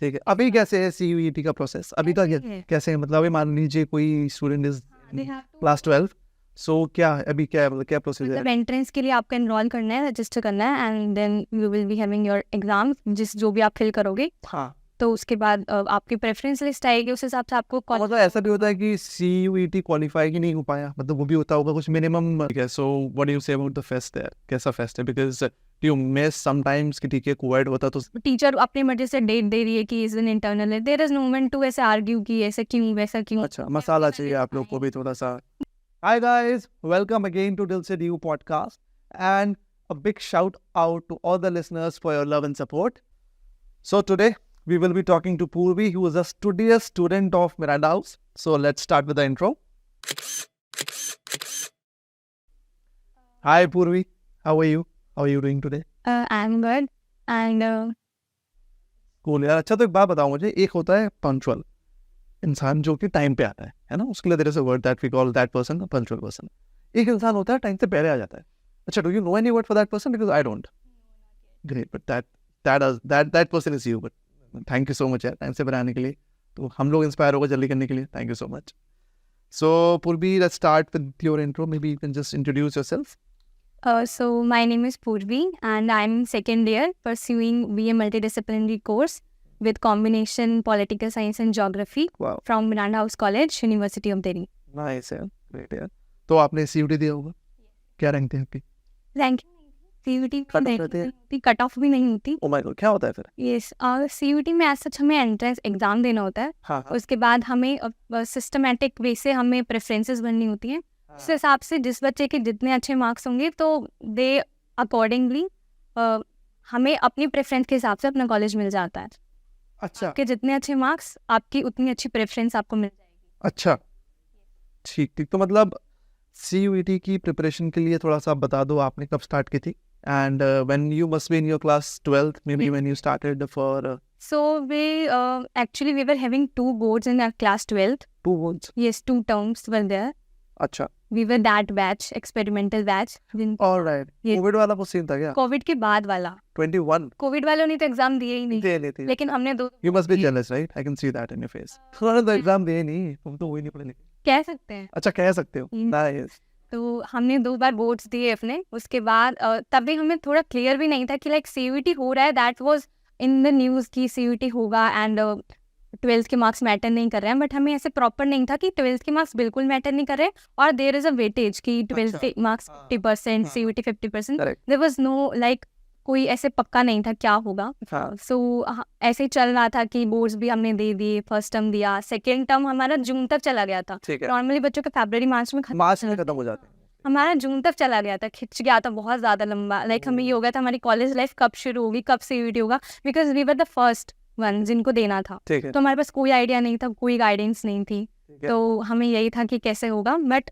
ठीक है। अभी कैसे है CUET का प्रोसेस? अभी का कैसे है? मतलब अभी मान लीजिए कोई स्टूडेंट इज क्लास 12, सो क्या अभी क्या मतलब क्या प्रोसीजर मतलब है? एंट्रेंस के लिए आपको एनरोल करना है, रजिस्टर करना है, and then you will be having your exam, जो भी आप फिल करोगे। हाँ, तो उसके बाद आपकी प्रेफरेंस लिस्ट आएगी, उस हिसाब से आपको मतलब ऐसा भी होता है कि CUET क्वालिफाई ही नहीं हो पाया, मतलब वो भी होता होगा कुछ मिनिमम। ठीक है, so what do you say about the fest है? कैसा फेस्ट है? बिकॉज यू मिस समटाइम्स कि ठीक है कोविड होता तो टीचर अपनी मर्जी से डेट दे रही है कि इस दिन इंटरनल है, there is no moment to ऐसे आर्ग्यू कि ऐसे क्यों वैसा क्यों। अच्छा मसाला चाहिए आप लोग को भी थोड़ा सा। Hi guys, welcome again to Dil Se Du podcast, and a big shout out to all the listeners for your love and support. So today we will be talking to Purvi, who is a studious student of Miranda House. So let's start with the intro. Hi Purvi, how are you? How are you doing today? I am good and Cool यार। अच्छा तो एक बात बताओ मुझे, एक होता है पंक्चुअल इंसान जो कि टाइम पे आता है ना, उसके लिए there is a word that we call that person a punctual person. एक इंसान होता है टाइम से पहले आ जाता है। अच्छा, do you know any word for that person? Because I don't. Great, but that person is you. But thank you so much यार टाइम से बनाने के लिए। तो हम लोग इंस्पायर होगा जल्दी करने के लिए। Thank you so much. So Purvi, let's start with your intro. Maybe you can just introduce yourself. so my name is Purvi and I'm second year pursuing BA multidisciplinary course with combination political science and geography wow, from Miranda House College, University of Delhi. Nice यार, great यार। तो आपने CUT दिया होगा, क्या rank थी आपकी? Ranking CUT Cut off नहीं रहते हैं? होती, कट ऑफ भी नहीं होती। ओ माय गॉड, क्या होता है फिर? यस, CUT में ऐसा हमें एंट्रेंस एग्जाम देना होता है। हाँ हाँ उसके बाद हमें सिस्टमेटिक वे से हमें प्रेफरेंसेस बननी होती हैं। उस हिसाब से जिस बच्चे के जितने अच्छे मार्क्स होंगे तो दे अकॉर्डिंगली हमें अपनी प्रेफरेंस के हिसाब से अपना कॉलेज मिल जाता है। अच्छा आपके जितने अच्छे मार्क्स, आपकी उतनी अच्छी प्रेफरेंस आपको मिल जाएगी। अच्छा, ठीक ठीक। तो मतलब CUET की प्रिपरेशन के लिए थोड़ा सा बता दो, आपने कब स्टार्ट की थी? And when you must be in your class 12th, may be when you started for So we were having two boards in our class 12th. 2 months। Yes, 2 terms were there. अच्छा, We were that batch, experimental batch. Alright. ये- Covid वाला वो scene था क्या? Covid के बाद वाला। 21 Covid वालों ने तो एग्जाम दिए ही नहीं, दे लेती। लेकिन हमने दो you must be jealous, right? I can see that in your face. तुम्हारे तो एग्जाम दिए नहीं, तुम तो वही नहीं पढ़े लिखे। कह सकते हैं। अच्छा, कह सकते हो। हम्म। नाइस। तो हमने 2 बार बोर्ड्स दिए अपने। उसके बाद तभी हमें थोड़ा क्लियर भी नहीं था कि लाइक CUT हो रहा है। That was in the news कि CUT होगा एंड 12th के मार्क्स मैटर नहीं कर रहे हैं, बट हमें ऐसे प्रॉपर नहीं था कि 12th के मार्क्स बिल्कुल मैटर नहीं कर रहे और देयर इज अ वेटेज कि 12th के marks 50%, CUT 50%। Correct. There was no like कोई ऐसे पक्का नहीं था क्या होगा। हाँ, सो ऐसे ही चल रहा था कि बोर्ड्स भी हमने दे दिए। फर्स्ट टर्म दिया, सेकेंड टर्म हमारा जून तक चला गया था। ठीक है। नॉर्मली बच्चों के फरवरी मार्च में मार्च में खत्म हो जाते हैं। हमारा जून तक चला गया था, खिंच गया था बहुत ज्यादा लंबा। लाइक हमें ये हो गया था हमारी कॉलेज लाइफ कब शुरू होगी, कब CUT होगा, because we were the first one जिनको देना था। ठीक है, तो हमारे पास कोई आइडिया नहीं था, कोई गाइडेंस नहीं थी। ठीक है। तो हमें यही था कि कैसे होगा, बट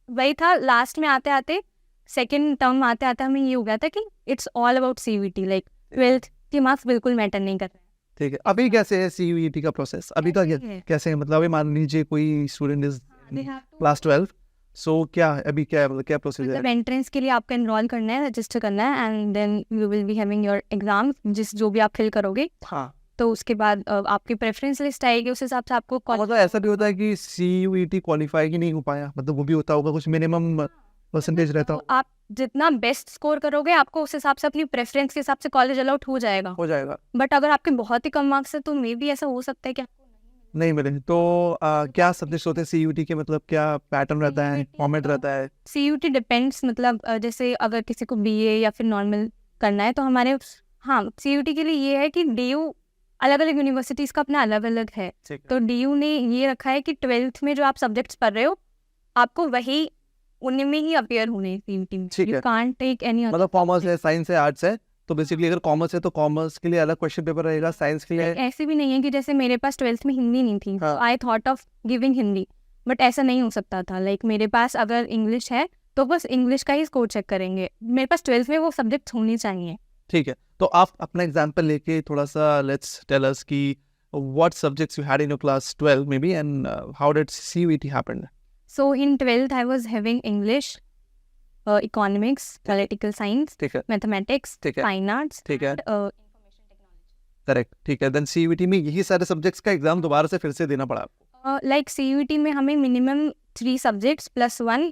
वही था लास्ट में आते आते, सेकेंड टर्म आते आते हमें ये हो गया था कि it's all about CUT। Like 12th के मार्क्स बिल्कुल मैटर नहीं कर रहे। ठीक है। अभी कैसे है CUET का प्रोसेस? अभी का कैसे है? कैसे है? मतलब अभी मान लीजिए कोई स्टूडेंट इज क्लास 12, सो क्या अभी क्या मतलब क्या प्रोसीजर मतलब है? एंट्रेंस के लिए आपको एनरोल करना है, रजिस्टर करना है, and then you will be having your exam, जो भी आप फिल करोगे। हाँ, तो उसके बाद आपकी प्रेफरेंस लिस्ट आएगी, उस हिसाब से आपको मतलब ऐसा भी होता है कि CUET क्वालिफाई ही नहीं हो पाया, मतलब वो भी होता होगा कुछ मिनिमम परसेंटेज रहता तो आप जितना बेस्ट स्कोर करोगे आपको उस हिसाब से अपनी प्रेफरेंस के हिसाब से कॉलेज अलाउट हो जाएगा। हो जाएगा। बट अगर आपके बहुत ही कम मार्क्स है तो मे बी ऐसा हो सकता है कि नहीं मिले तो क्या सब्जेक्ट्स होते हैं CUET के? मतलब क्या पैटर्न रहता है, फॉर्मेट रहता है? CUT depends. मतलब जैसे अगर किसी को BA या फिर नॉर्मल करना है तो हमारे CUT के लिए ये है कि DU अलग अलग यूनिवर्सिटीज का अपना अलग अलग है। तो DU ने ये रखा है कि 12th में जो आप सब्जेक्ट्स पढ़ रहे हो आपको वही उनमें में ही अपीयर होने CUT में। ठीक है। यू कांट टेक एनी मतलब कॉमर्स है, साइंस है, आर्ट्स है, तो बेसिकली अगर कॉमर्स है तो कॉमर्स के लिए अलग क्वेश्चन पेपर रहेगा, साइंस के लिए ऐसे भी नहीं है कि जैसे मेरे पास 12th में हिंदी नहीं थी, हाँ। I thought of giving Hindi, but ऐसा नहीं हो सकता था। लाइक मेरे पास अगर इंग्लिश है तो बस इंग्लिश का ही स्कोर चेक करेंगे, मेरे पास 12th में वो सब्जेक्ट होनी चाहिए। ठीक है। तो आप अपना एग्जांपल लेके थोड़ा सा लेट्स टेल अस कि what subjects you had in your class 12 may be and how did CUET happened? So in 12th I was having English, economics, political science, ठीक है, मैथमेटिक्स, ठीक है, फाइन आर्ट्स, ठीक है, इंफॉर्मेशन टेक्नोलॉजी। करेक्ट, ठीक है। Then CUET में यही सारे सब्जेक्ट्स का एग्जाम दोबारा से फिर से देना पड़ा आपको? लाइक CUT में हमें minimum 3 subjects plus 1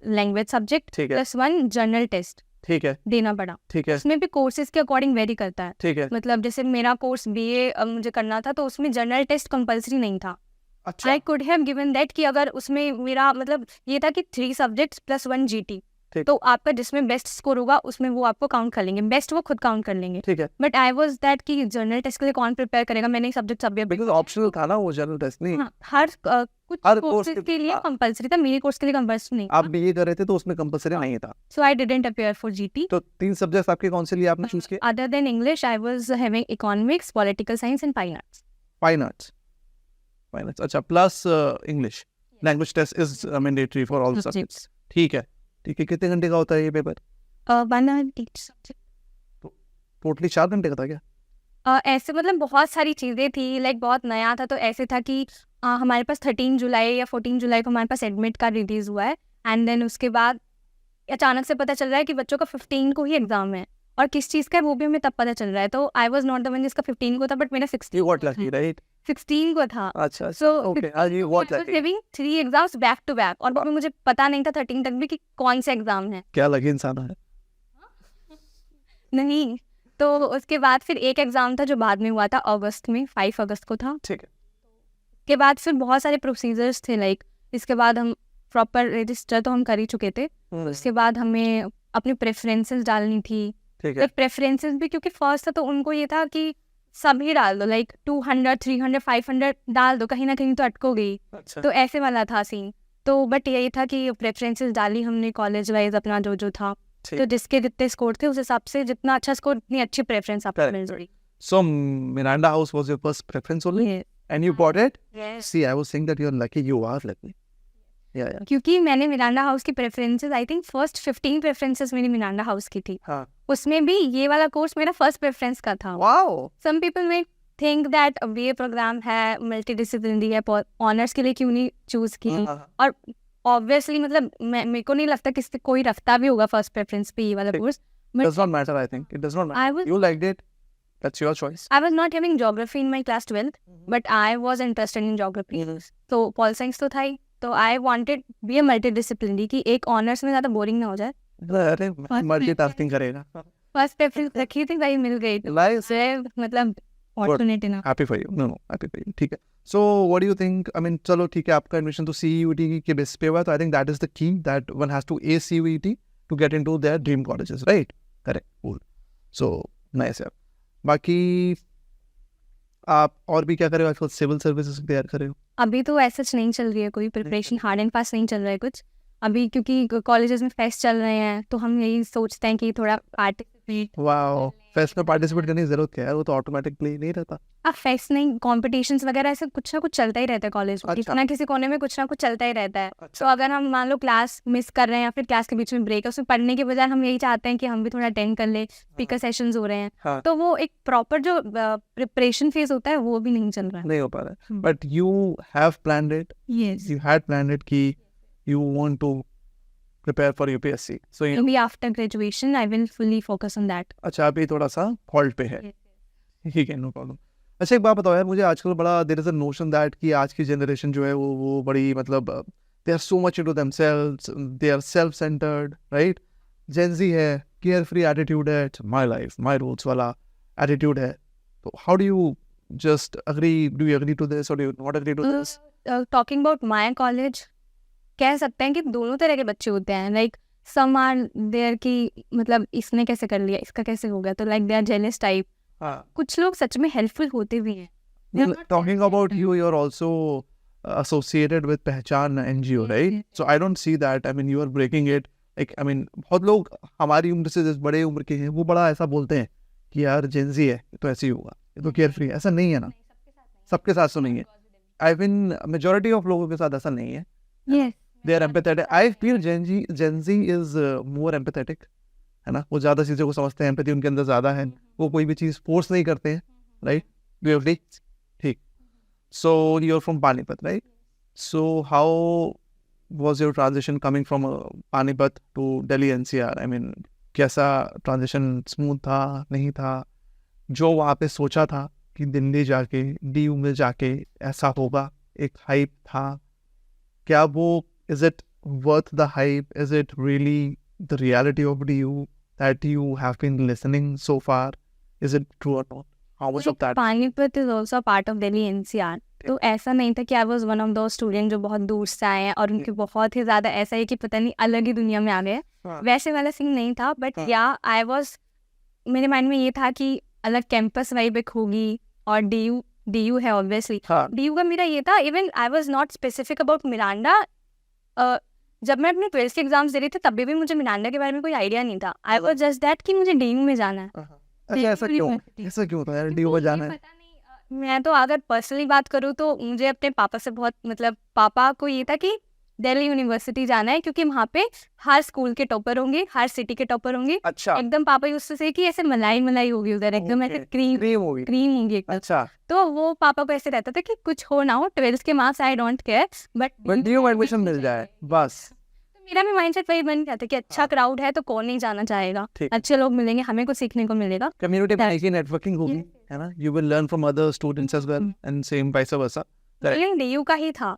language subject ठीक है, प्लस 1 जर्नल टेस्ट ठीक है, देना पड़ा। ठीक है, उसमें भी कोर्सेज के अकॉर्डिंग वेरी करता है। ठीक है। मतलब जैसे मेरा कोर्स BA मुझे करना था, तो उसमें जर्नल टेस्ट कंपलसरी नहीं था। अच्छा, I could have given that कि अगर उसमें मेरा मतलब ये था कि 3 सब्जेक्ट्स प्लस 1 GT, ठीक। तो आपका जिसमें बेस्ट स्कोर होगा उसमें वो आपको काउंट कर लेंगे, बेस्ट वो खुद काउंट कर लेंगे। ठीक है, बट आई वाज दैट कि जर्नल टेस्ट के लिए कौन प्रिपेयर करेगा, मैंने सब्जेक्ट सब बिकॉज ऑप्शनल था ना वो जर्नल टेस्ट नहीं। हाँ, कुछ हर कोर्स कोर्सेज के लिए हाँ, कंपलसरी था, मेरे कोर्स के लिए कंपलसरी नहीं आप था। बीए कर रहे थे तो उसमें कंपलसरी नहीं था। So I didn't appear for GT। तो 3 सब्जेक्ट्स आपके कौन से लिए आपने चूज किए? Other than English I was having economics, political science and fine arts. Fine arts, fine arts, अच्छा, plus English language test is mandatory for all subjects. ठीक है, ठीक है। कितने घंटे का होता है ये paper? 1 hour each subject। Totally 4 घंटे का था क्या? ऐसे मतलब बहुत सारी चीज़ें थी, लाइक बहुत नया था, तो ऐसे था कि हमारे पास 13 जुलाई या 14 जुलाई को हमारे पास एडमिट कार्ड रिलीज़ हुआ है, एंड देन उसके बाद अचानक से पता चल रहा है कि बच्चों का 15 को ही एग्जाम है, और किस चीज़ का है वो भी हमें तब पता चल रहा है। तो I was not the one जिसका 15 को था, बट मेरा 16 यू गॉट लकी, राइट? 16 को था। अच्छा, so okay, you got lucky. Having 3 exams back to back, और वो मुझे पता नहीं था 13 तक भी कि कौन से एग्जाम है। क्या लकी इंसान है। नहीं, तो उसके बाद फिर एक एग्जाम था जो बाद में हुआ था अगस्त में, 5 अगस्त को था। ठीक है, के बाद फिर बहुत सारे प्रोसीजर्स थे, लाइक इसके बाद हम प्रॉपर रजिस्टर तो हम कर ही चुके थे, उसके बाद हमें अपनी प्रेफरेंसेस डालनी थी। ठीक है, लाइक प्रेफरेंसेस भी क्योंकि फर्स्ट था तो उनको ये था कि सभी डाल दो, लाइक 200 300 500 डाल दो, कहीं ना कहीं तो अटकोगे। अच्छा, तो ऐसे वाला था सीन। तो बट यही था कि प्रेफरेंसेस डाली हमने कॉलेज वाइज अपना जो जो था, ठीक। तो जिसके जितने स्कोर थे उस हिसाब से जितना अच्छा स्कोर उतनी अच्छी प्रेफरेंस आपको Correct, मिल जाएगी। So Miranda House was your first preference only, and you bought it. Yes. See, I was saying that you're lucky. You are lucky. Yeah, yeah. क्योंकि मैंने मिरांडा हाउस की preferences, I think first 15 preferences मेरी Miranda house की थी, हाँ. उसमें भी ये वाला कोर्स मेरा फर्स्ट प्रेफरेंस का था। Wow. Some people may think that BA program है, मल्टी डिसिप्लिनरी है, ऑनर्स के लिए क्यों नहीं चूज की। हाँ. और ऑब्वियसली मतलब मेरे को नहीं लगता किसी कोई रखता भी होगा फर्स्ट प्रेफरेंस पे ये वाला ठीक। Course. Does not matter. I think it does not matter. I was- You liked it. That's your choice. I was not having geography in my class 12th, but I was interested in geography. तो pol science तो था ही, तो I wanted be a multidisciplinary की एक honours में ज़्यादा boring ना हो जाए। अरे मल्टीटास्किंग करेगा. फर्स्ट प्रेफरेंस रखी थी, भाई मिल गई, Nice. मतलब फॉर्चुनेट ना। Happy for you. No, happy for you. ठीक है. So what do you think? I mean, चलो ठीक है, आपका एडमिशन तो CUET के बेस पे हुआ, तो I think that is the key that one has to ace CUET to get into their dream colleges, right? Correct. Cool. So nice यार. बाकी आप और भी क्या कर रहे हो आजकल? सिविल सर्विसेज तैयार कर रहे हो? अभी तो ऐसा नहीं चल रही है कोई प्रिपरेशन, हार्ड एंड फास्ट नहीं चल रहा है कुछ अभी, क्योंकि कॉलेजेस में फेस्ट चल रहे हैं, तो हम यही सोचते हैं कि थोड़ा पार्टिसिपेट। वाओ, फेस्ट में पार्टिसिपेट करने की जरूरत क्या है? वो तो ऑटोमेटिकली नहीं रहता। अब फेस्ट नहीं, कॉम्पिटिशन्स वगैरह ऐसे कुछ ना कुछ चलता ही रहता है कॉलेज में, अच्छा। किसी ना किसी कोने में कुछ ना कुछ चलता ही रहता है। अच्छा। तो अगर हम मान लो क्लास मिस कर रहे हैं या फिर क्लास के बीच में ब्रेक है, उसमें पढ़ने के बजाय हम यही चाहते हैं कि हम भी थोड़ा अटेंड कर ले, स्पीकर सेशंस हो रहे हैं, हाँ. तो वो एक प्रॉपर जो प्रिपरेशन फेज होता है वो भी नहीं चल रहा है। नहीं हो पा रहा है, but you have planned it, yes, you had planned it कि you want to prepare for UPSC. So you maybe after graduation I will fully focus on that. अच्छा, अभी थोड़ा सा हॉल्ट पे है, ठीक है, नो प्रॉब्लम। अच्छा, एक बात बताओ यार, मुझे आजकल बड़ा there is a notion that कि आज की जनरेशन जो है वो बड़ी मतलब they are so much into themselves, they are self centered, right? Gen Z है, केयर फ्री एटीट्यूड है, माय लाइफ माय रूल्स वाला एटीट्यूड है। तो how do you just agree, do you agree to this और do you not agree to this? Talking about my college, कह सकते हैं कि दोनों तरह के बच्चे होते हैं, लाइक सम आर देयर कि मतलब इसने कैसे कर लिया, इसका कैसे हो गया, तो like they are jealous type. हाँ, कुछ लोग सच में हेल्पफुल होते भी हैं। talking about you, you're also associated with Pehchan NGO, right? yes, So I don't see that. I mean, you are breaking it. Like, I mean, बहुत लोग हमारी उम्र से जिस बड़े उम्र के हैं वो बड़ा ऐसा बोलते हैं कि यार जेंजी है तो ऐसे ही होगा, ये तो केयर फ्री, ऐसा नहीं है ना, सबके साथ तो नहीं है। आई मीन मेजोरिटी ऑफ लोगों के साथ ऐसा नहीं है। Yes. They are empathetic. I feel Gen Z is more empathetic, है ना? वो ज़्यादा चीज़ों को समझते हैं, एम्पैथी उनके अंदर ज़्यादा है, वो कोई भी चीज़ फोर्स नहीं करते हैं, राइट? Do you agree? ठीक। So you're from Panipat, right? So how was your transition coming from Panipat to Delhi NCR? I mean, कैसा transition, smooth था, नहीं था? जो वहाँ पे सोचा था कि दिल्ली जाके डीयू में जाके ऐसा होगा, एक हाइप था, क्या वो is it worth the hype? Is it really the reality of DU that you have been listening so far? Is it true और नॉट? How much of that? Panipat is also part of Delhi NCR, तो ऐसा नहीं था कि I was one of those student जो बहुत दूर से आए हैं और उनके बहुत ही ज़्यादा ऐसा है कि पता नहीं अलग ही दुनिया में आ गए। हाँ। वैसे वाला सीन नहीं था, बट या आई वॉज, मेरे माइंड में ये था कि अलग कैंपस वाइब एक होगी, और डीयू है ऑब्वियसली। हाँ। डीयू का मेरा ये था, even I was not specific about Miranda. जब मैं अपने 12th के एग्जाम्स दे रही थी तभी भी मुझे मिरांडा के बारे में कोई आइडिया नहीं था। आई वॉज जस्ट दैट कि मुझे डीयू में जाना है। अच्छा, ऐसा क्यों? ऐसा क्यों था यार, डीयू में जाना है? पता नहीं, मैं तो अगर पर्सनली बात करूँ तो मुझे अपने पापा से बहुत, मतलब पापा को ये था कि दिल्ली यूनिवर्सिटी जाना है, क्योंकि वहाँ पे हर स्कूल के टॉपर होंगे, हर सिटी के टॉपर होंगे। अच्छा, एकदम पापा यूज्ड टू से कि ऐसे मलाई मलाई होगी उधर, एकदम ऐसे क्रीम क्रीम होगी। क्रीम होंगी एकदम। अच्छा, तो वो पापा को ऐसे रहता था कि कुछ हो ना हो, 12th के marks I don't care, but DU में एडमिशन मिल जाए बस। तो मेरा भी माइंडसेट वही बन गया था कि अच्छा क्राउड है तो कौन नहीं जाना चाहेगा, ठीक। अच्छे लोग मिलेंगे, हमें कुछ सीखने को मिलेगा। कम्युनिटी में की नेटवर्किंग होगी, है ना? You will learn from other students as well and same vice versa. लेकिन डीयू का ही था।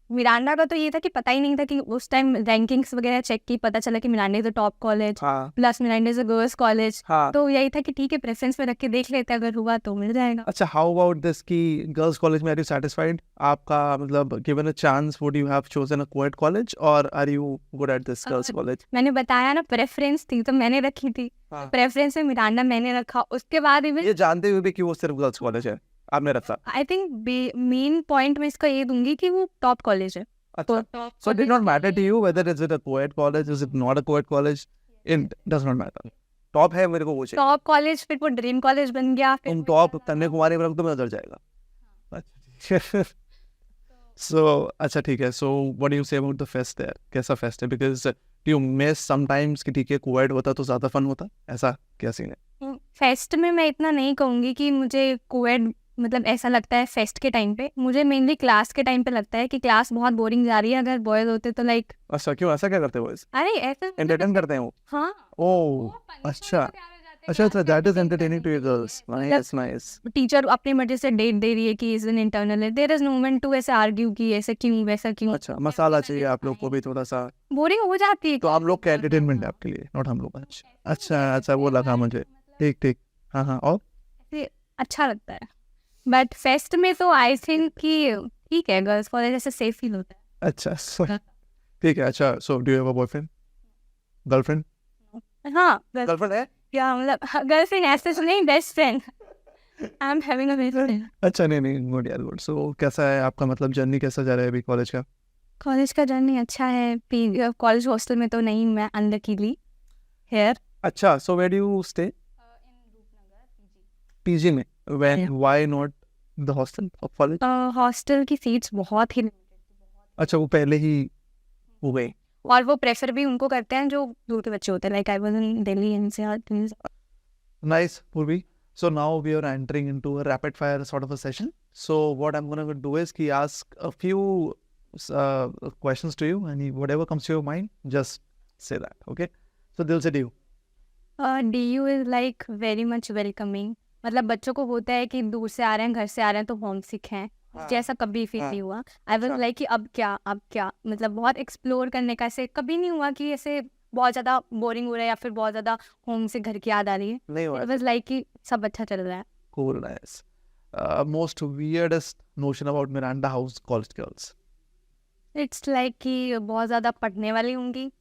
मिरांडा का तो ये था कि पता ही नहीं था कि उस टाइम रैंकिंग्स वगैरह चेक की, पता चला कि Miranda is a top college, हाँ, plus Miranda is a girls college. हाँ। तो यही था कि ठीक है, प्रेफरेंस में रख के देख लेते हैं, अगर हुआ तो मिल जाएगा। अच्छा, हाउ अबाउट दिस कि गर्ल्स कॉलेज में आर यू सेटिस्फाइड? आपका मतलब given a chance would you have chosen a coed college और are you good at this girls college? मैंने बताया ना, प्रेफरेंस थी तो मैंने रखी थी। हाँ। प्रेफरेंस में मिरांडा मैंने रखा, उसके बाद इवन ये जानते हुए भी कि वो सिर्फ गर्ल्स कॉलेज है आपने रखा? आई थिंक मेन पॉइंट मैं इसका ये दूंगी कि वो टॉप कॉलेज है। अच्छा, so it did not matter to you whether is it a co-ed college, is it not a co-ed college? It does not matter. Top है मेरे को वो चाहिए। टॉप कॉलेज, फिर वो ड्रीम कॉलेज बन गया। तुम टॉप कन्याकुमारी में रख दो, मैं उधर जाएगा। अच्छा, so अच्छा ठीक है। So what do you say about the fest there? कैसा फेस्ट है? Because do you miss sometimes कि ठीक है co-ed होता तो ज़्यादा फन होता, ऐसा क्या सीन है? फेस्ट में मैं इतना नहीं कहूँगी कि मुझे कोएड मतलब ऐसा लगता है फेस्ट के टाइम पे। मुझे मेनली क्लास के टाइम पे लगता है कि क्लास बहुत बोरिंग जा रही है। अगर बॉयज होते तो लाइक, अच्छा, क्यों ऐसा क्या करते हो? अरे ऐसा एंटरटेन करते हैं वो? हाँ, ओह, अच्छा अच्छा अच्छा, that is entertaining to you girls. Nice nice. Teacher अपनी मर्जी से डेट दे रही है कि इज एन इंटरनल है, there is no moment to ऐसे आर्ग्यू कि ऐसे क्यों वैसा क्यों। अच्छा, मसाला चाहिए आप लोग को भी थोड़ा सा, बोरिंग हो जाती है। तो आप लोग का एंटरटेनमेंट है आपके लिए, नॉट हम लोग। अच्छा अच्छा, वो लगा मुझे। ठीक ठीक, हाँ हाँ। और ऐसे अच्छा लगता है, बट फेस्ट में तो आई थिंक कि ठीक है, गर्ल्स कॉलेज ऐसे सेफ फील होता है। अच्छा, ठीक है। अच्छा, so do you have a boyfriend, girlfriend? हाँ, गर्लफ्रेंड है? क्या मतलब गर्लफ्रेंड ऐसे तो नहीं, best friend. I am having a best friend. अच्छा, नहीं नहीं, गुड यार, गुड। सो कैसा है आपका मतलब जर्नी, कैसा जा रहा है अभी कॉलेज का? कॉलेज का जर्नी अच्छा है। कॉलेज हॉस्टल में तो नहीं, मैं अनलकीली हियर। अच्छा, so where do you stay? PG में? When, why not the hostel of college? Hostel की सीट्स बहुत ही, अच्छा, वो पहले ही हो गई। और वो प्रेफर भी उनको करते हैं जो दूर के बच्चे होते हैं। Like I was in Delhi NCR. Nice, Purvi. So now we are entering into a rapid fire sort of a session. So what I'm going to do is ki ask a few questions to you, and whatever comes to your mind, just say that. Okay? So they'll say to you. DU is like very much welcoming. मतलब बच्चों को होता है कि दूर से आ रहे हैं, घर से आ रहे हैं तो होम सिक हैं, जैसा कभी फील नहीं हुआ। आई वाज लाइक कि अब क्या मतलब बहुत एक्सप्लोर करने का ऐसे कभी नहीं हुआ कि ऐसे बहुत ज़्यादा बोरिंग हो रहा है या फिर बहुत ज़्यादा होम से घर की याद आ रही है। नहीं हुआ। इट वाज लाइक कि सब अच्छा चल रहा है। Cool, nice. Most weirdest notion about Miranda House college girls? It's like कि बहुत ज़्यादा पढ़ने वाली होंगी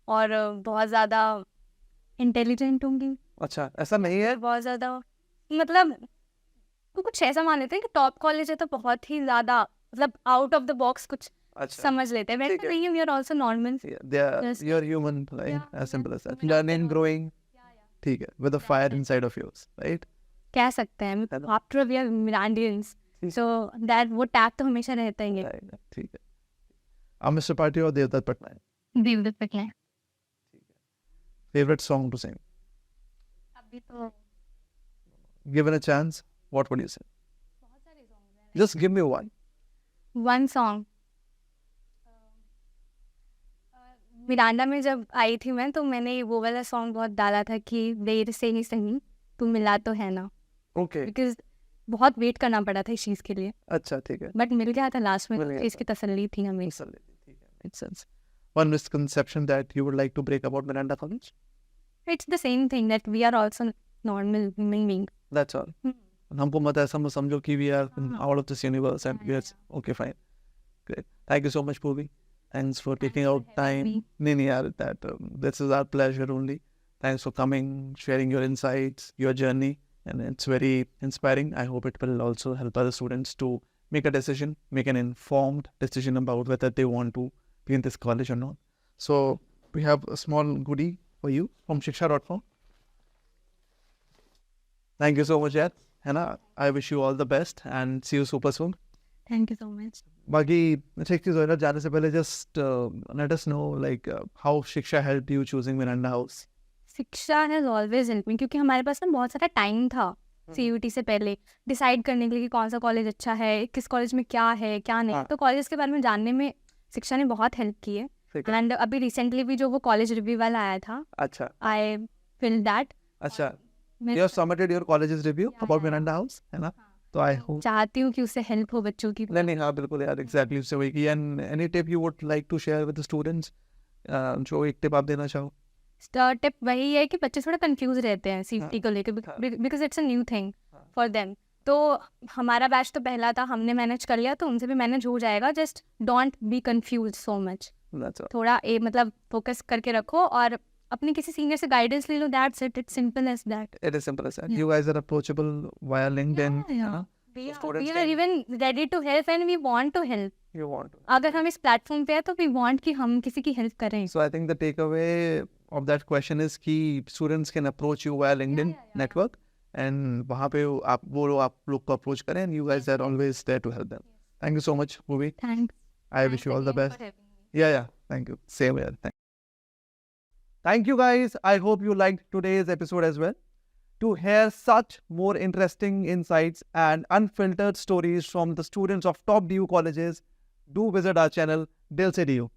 और बहुत ज़्यादा इंटेलिजेंट होंगी। अच्छा, ऐसा नहीं है? बहुत ज़्यादा मतलब तो कुछ ऐसा मान लेते हैं कि टॉप कॉलेज है तो बहुत ही ज़्यादा मतलब आउट ऑफ द बॉक्स कुछ अच्छा, समझ लेते हैं। ठीक वैसे है। नहीं, we are also normal. they are, Just- you're human, right? Yeah, As simple as that. human Learning, after all. growing. ठीक है, with a fire inside of yours, right? कह सकते हैं है ना? After we are Mirandians, so that वो tag तो हमेशा रहता ही है। Right, ठीक है। Amit Tripathi और Devdutt Patnaik? Devdutt Patnaik. Favorite song to sing? अभी तो Given a chance, what would you say? बहुत सारे सॉन्ग्स हैं। Just give me one. One song, Miranda में जब आई थी मैं तो मैंने वो वाला सॉन्ग बहुत डाला था कि देर से ही सही तू मिला तो है ना। ओके बिकॉज बहुत वेट करना पड़ा था इस चीज़ के लिए, अच्छा ठीक है बट मिल गया था लास्ट में, मिल गया इसकी तसल्ली थी हमें. ठीक है makes sense one misconception that you would like to break about Miranda College It's the same thing that we are also normal human beings. that's all हमको मत ऐसा मत समझो कि we are out of this universe and we are okay fine great thank you so much Purvi thanks for taking for out having time me. नहीं यार that this is our pleasure only thanks for coming sharing your insights your journey and it's very inspiring I hope it will also help other students to make a decision make an informed decision about whether they want to be in this college or not so we have a small goodie for you from shiksha.com thank you so much yaar है ना I wish you all the best and see you super soon Thank you so much. बाकी अच्छा एक चीज़ और है जाने से पहले just let us know like how Shiksha help you choosing Miranda House Shiksha has always help me, क्योंकि हमारे पास ना बहुत सारा टाइम था CUT से पहले डिसाइड करने के लिए कि कौन सा कॉलेज अच्छा है, किस कॉलेज में क्या है क्या नहीं. हाँ. तो कॉलेज के बारे में जानने में शिक्षा ने बहुत हेल्प की है. ठीक है एंड अभी रिसेंटली भी जो वो कॉलेज रिव्यू वाला आया था, अच्छा आई फील दैट अच्छा you have submitted your college's review about Miranda House है ना तो I hope चाहती हूँ कि उससे हेल्प हो बच्चों की. नहीं हाँ बिल्कुल यार एग्जैक्टली उससे वही की and any tip you would like to share with the students जो एक टिप आप देना चाहो टिप वही है कि बच्चे थोड़ा कंफ्यूज रहते हैं CUT को लेकर, because it's a new thing for them. तो हमारा बैच तो पहला था, हमने मैनेज कर लिया, तो उनसे भी मैनेज हो जाएगा. Just don't be confuse so much. that's all थोड़ा मतलब फोकस करके रखो और अपने किसी सीनियर से गाइडेंस ले लो. That's it, it's simple as that. it is simple as that you guys are approachable via LinkedIn है ना students We are can- even ready to help and we want to help. you want to अगर हम इस platform पे है तो we want कि हम किसी की हेल्प करें. so I think the takeaway of that question is कि students can approach you via LinkedIn network and वहाँ पे आप वो लोग आप लोग को approach करें and you guys are always there to help them. Thank you so much Bhuvi. Thanks. I wish you all the best. Yeah, thank you. Same here. Thank you guys. I hope you liked today's episode as well. To hear such more interesting insights and unfiltered stories from the students of top DU colleges, do visit our channel, Dil Se DU.